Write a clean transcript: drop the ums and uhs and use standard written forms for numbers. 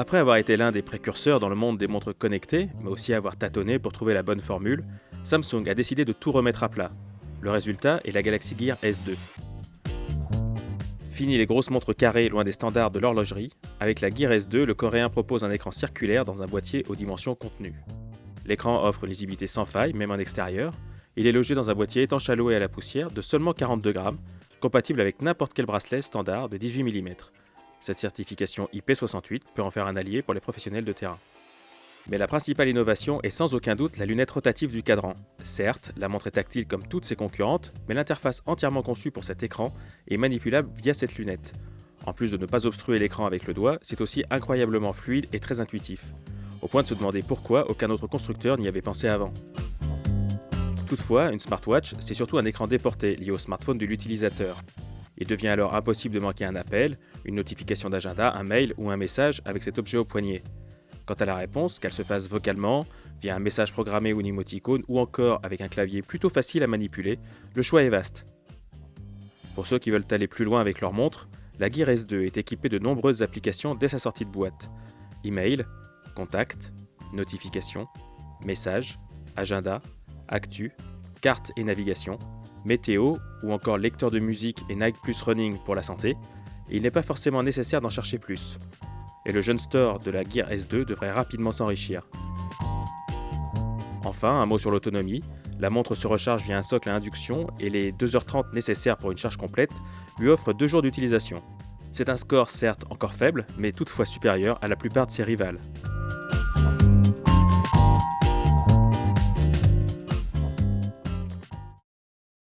Après avoir été l'un des précurseurs dans le monde des montres connectées, mais aussi avoir tâtonné pour trouver la bonne formule, Samsung a décidé de tout remettre à plat. Le résultat est la Galaxy Gear S2. Fini les grosses montres carrées loin des standards de l'horlogerie, avec la Gear S2, le coréen propose un écran circulaire dans un boîtier aux dimensions contenues. L'écran offre une lisibilité sans faille, même en extérieur. Il est logé dans un boîtier étanche à l'eau et à la poussière de seulement 42 grammes, compatible avec n'importe quel bracelet standard de 18 mm. Cette certification IP68 peut en faire un allié pour les professionnels de terrain. Mais la principale innovation est sans aucun doute la lunette rotative du cadran. Certes, la montre est tactile comme toutes ses concurrentes, mais l'interface entièrement conçue pour cet écran est manipulable via cette lunette. En plus de ne pas obstruer l'écran avec le doigt, c'est aussi incroyablement fluide et très intuitif, au point de se demander pourquoi aucun autre constructeur n'y avait pensé avant. Toutefois, une smartwatch, c'est surtout un écran déporté lié au smartphone de l'utilisateur. Il devient alors impossible de manquer un appel, une notification d'agenda, un mail ou un message avec cet objet au poignet. Quant à la réponse, qu'elle se fasse vocalement, via un message programmé ou une émoticône, ou encore avec un clavier plutôt facile à manipuler, le choix est vaste. Pour ceux qui veulent aller plus loin avec leur montre, la Gear S2 est équipée de nombreuses applications dès sa sortie de boîte. Email, contact, notifications, messages, agenda, actu, carte et navigation, météo ou encore lecteur de musique et Nike Plus Running pour la santé, et il n'est pas forcément nécessaire d'en chercher plus. Et le jeune store de la Gear S2 devrait rapidement s'enrichir. Enfin, un mot sur l'autonomie. La montre se recharge via un socle à induction et les 2h30 nécessaires pour une charge complète lui offrent 2 jours d'utilisation. C'est un score certes encore faible, mais toutefois supérieur à la plupart de ses rivales.